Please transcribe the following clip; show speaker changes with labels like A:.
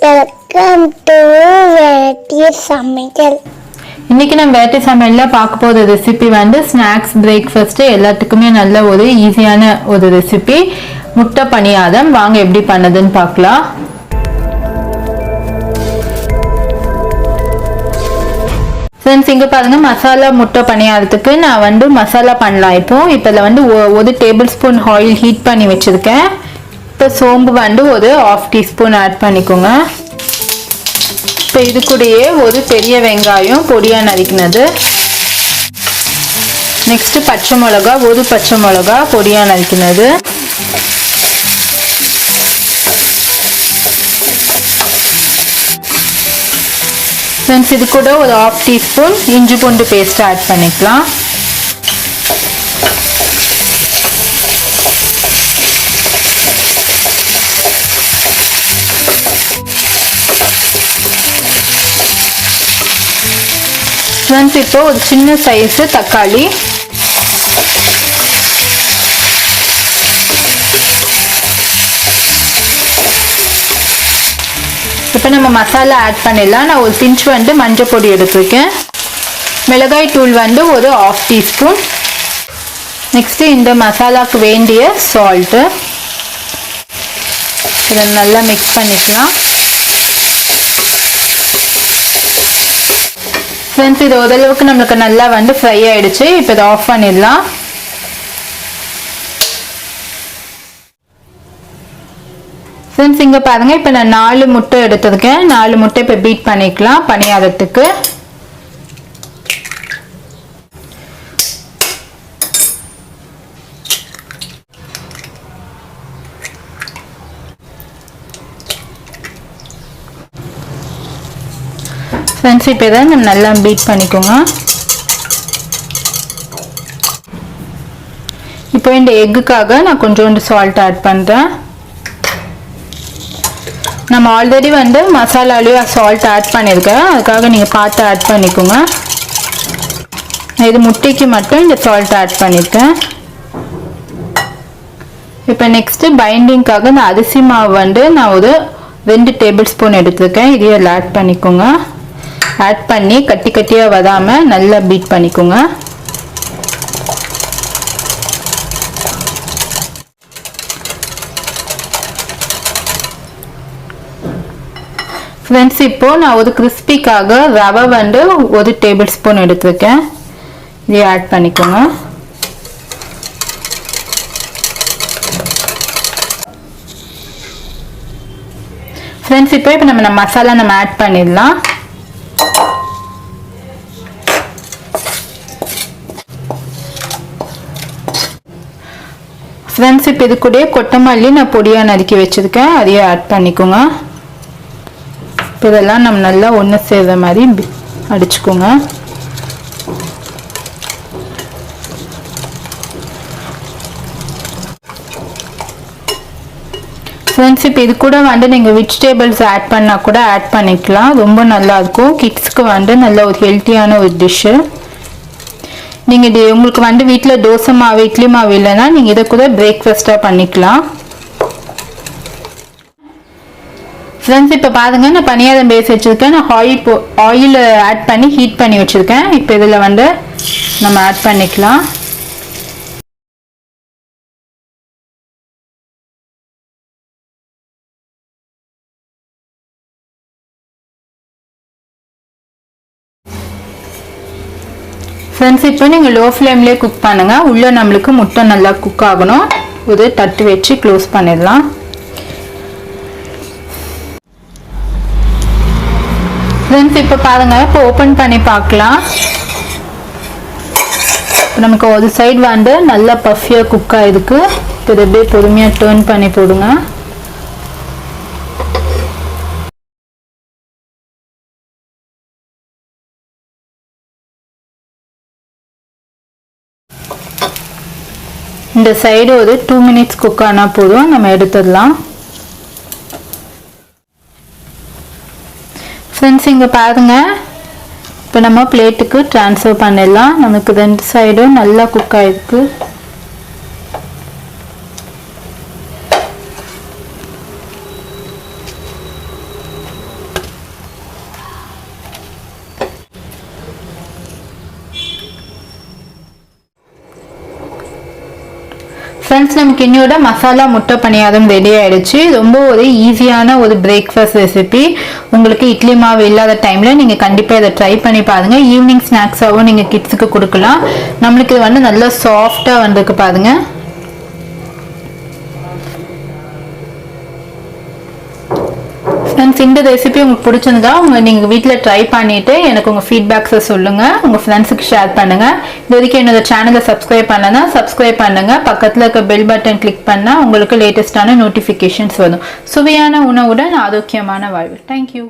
A: Welcome to variety சமையல்.
B: இன்னைக்கு நம்ம வெரைட்டி சமையல்ல பார்க்க போகிற ரெசிபி வந்து ஸ்நாக்ஸ் பிரேக்ஃபாஸ்ட் எல்லாத்துக்குமே நல்ல ஒரு ஈஸியான ஒரு ரெசிபி முட்டை பணியாரம். வாங்க எப்படி பண்ணதுன்னு பார்க்கலாம். ஃப்ரெண்ட்ஸ், இங்கே பாருங்க, மசாலா முட்டை பணியாரத்துக்கு நான் வந்து மசாலா பண்ணலாம். இப்போ இதில் வந்து 1 டேபிள் ஸ்பூன் ஆயில் ஹீட் பண்ணி வச்சுருக்கேன். இப்போ சோம்பு வந்து ஒரு 1/2 டீஸ்பூன் ஆட் பண்ணிக்கோங்க. இப்போ இது கூடயே ஒரு பெரிய வெங்காயம் பொடியாக நறுக்கினது, நெக்ஸ்ட் பச்சை மிளகா, ஒரு பச்சை மிளகா பொடியாக நறுக்கினது, ஃப்ரெண்ட்ஸ் இது கூட ஒரு 1/2 டீஸ்பூன் இஞ்சி பூண்டு பேஸ்ட் ஆட் பண்ணிக்கலாம். ஃப்ரெண்ட்ஸ் இப்போ ஒரு சின்ன சைஸு தக்காளி, இப்போ நம்ம மசாலா ஆட் பண்ணிடலாம். நான் ஒரு பிஞ்ச் வந்து மஞ்சள் பொடி எடுத்துருக்கேன். மிளகாய் தூள் வந்து ஒரு 1/2 டீஸ்பூன். நெக்ஸ்ட்டு இந்த மசாலாவுக்கு வேண்டிய சால்ட்டு இதை நல்லா மிக்ஸ் பண்ணிக்கலாம். ஃப்ரெண்ட்ஸ் இது ஓரளவுக்கு நம்மளுக்கு நல்லா வந்து ஃப்ரை ஆகிடுச்சு. இப்போ இதை ஆஃப் பண்ணிடலாம். ஃப்ரெண்ட்ஸ் இங்கே பாருங்கள், இப்போ நான் 4 முட்டை எடுத்திருக்கேன். 4 முட்டை இப்போ பீட் பண்ணிக்கலாம் பணியாரத்துக்கு. ஃப்ரெண்ட்ஸ் இப்போ இதை நம்ம நல்லா பீட் பண்ணிக்கோங்க. இப்போ இந்த எக்குக்காக நான் கொஞ்சோண்டு சால்ட் ஆட் பண்ணுறேன். நம்ம ஆல்ரெடி வந்து மசாலாலேயும் சால்ட் ஆட் பண்ணியிருக்கேன், அதுக்காக நீங்கள் பார்த்து ஆட் பண்ணிக்கோங்க. இது முட்டைக்கு மட்டும் இந்த சால்ட் ஆட் பண்ணியிருக்கேன். இப்போ நெக்ஸ்ட்டு பைண்டிங்காக இந்த அரிசி மாவு வந்து நான் ஒரு 2 டேபிள் ஸ்பூன் எடுத்துருக்கேன். இதையும் ஆட் பண்ணிக்கோங்க. ஆட் பண்ணி கட்டி கட்டியாக வராமல் நல்லா பீட் பண்ணிக்கோங்க. ஃப்ரெண்ட்ஸ் இப்போ நான் ஒரு கிறிஸ்பிக்காக ரவை வந்து 1 டேபிள் ஸ்பூன் எடுத்துருக்கேன். இதை ஆட் பண்ணிக்கோங்க. ஃப்ரெண்ட்ஸ் இப்போ நம்ம மசாலா ஆட் பண்ணிடலாம். ஃப்ரெண்ட்ஸ் இப்போ இது கூட கொத்தமல்லி நான் பொடியாக நறுக்கி வச்சுருக்கேன், அதையே ஆட் பண்ணிக்கோங்க. இப்போ இதெல்லாம் நம்ம நல்லா ஒன்று சேர்ற மாதிரி அடிச்சுக்கோங்க. ஃப்ரெண்ட்ஸ் இப்போ இது கூட வந்து நீங்கள் வெஜிடபிள்ஸ் ஆட் பண்ணால் கூட ஆட் பண்ணிக்கலாம், ரொம்ப நல்லாயிருக்கும். கிட்ஸ்க்கு வந்து நல்ல ஒரு ஹெல்த்தியான ஒரு டிஷ்ஷு. நீங்கள் இது உங்களுக்கு வந்து வீட்டில் தோசை மாவு, இட்லி மாவு இல்லைன்னா நீங்கள் இதை கூட பிரேக்ஃபாஸ்ட்டாக பண்ணிக்கலாம். ஃப்ரெண்ட்ஸ் இப்போ பாருங்கள், நான் பணியாரம் பேஸ் வச்சுருக்கேன். நான் ஆயில் ஆட் பண்ணி ஹீட் பண்ணி வச்சுருக்கேன். இப்போ இதில் வந்து நம்ம ஆட் பண்ணிக்கலாம். ஃப்ரெண்ட்ஸ் இப்போ நீங்கள் லோ ஃப்ளேம்லேயே குக் பண்ணுங்கள். உள்ளே நம்மளுக்கு முட்டை நல்லா குக் ஆகணும். ஒரு தட்டு வச்சு க்ளோஸ் பண்ணிடலாம். ஃப்ரெண்ட்ஸ் இப்போ பாருங்கள், இப்போ ஓப்பன் பண்ணி பார்க்கலாம். நமக்கு ஒரு சைடு வந்து நல்லா பஃபியாக குக் ஆகிருக்கு. இப்போ இதை அப்படியே பொறுமையாக டர்ன் பண்ணி போடுங்க. இந்த சைடு ஒரு 2 மினிட்ஸ் குக் ஆனால் போதும், நம்ம எடுத்துடலாம். ஃப்ரெண்ட்ஸ் இங்கே பாருங்கள், இப்போ நம்ம பிளேட்டுக்கு ட்ரான்ஸ்ஃபர் பண்ணிடலாம். நமக்கு 2 சைடும் நல்லா குக் ஆகிருக்கு. ஃப்ரெண்ட்ஸ் நமக்கு இன்னையோட மசாலா முட்டை பணியாரம் ரெடி ஆயிடுச்சு. ரொம்ப ஒரு ஈஸியான ஒரு பிரேக்ஃபாஸ்ட் ரெசிபி. உங்களுக்கு இட்லி மாவு இல்லாத டைம்ல நீங்க கண்டிப்பா இதை ட்ரை பண்ணி பாருங்க. ஈவினிங் ஸ்நாக்ஸாகவும் நீங்க கிட்ஸுக்கு கொடுக்கலாம். நம்மளுக்கு இது வந்து நல்லா சாஃப்டா வந்திருக்கு பாருங்க. ஃப்ரெண்ட்ஸ் இந்த ரெசிபி உங்களுக்கு பிடிச்சிருந்தா நீங்கள் வீட்டில் ட்ரை பண்ணிவிட்டு எனக்கு உங்கள் ஃபீட்பேக்ஸை சொல்லுங்கள், உங்கள் ஃப்ரெண்ட்ஸுக்கு ஷேர் பண்ணுங்கள். இது வரைக்கும் என்னோட சேனலை சப்ஸ்கிரைப் பண்ணலன்னா சப்ஸ்கிரைப் பண்ணுங்கள். பக்கத்தில் இருக்க பெல் பட்டன் கிளிக் பண்ணால் உங்களுக்கு லேட்டஸ்டான நோட்டிஃபிகேஷன்ஸ் வரும். சுவையான உணவுடன் ஆரோக்கியமான வாழ்வு. தேங்க்யூ.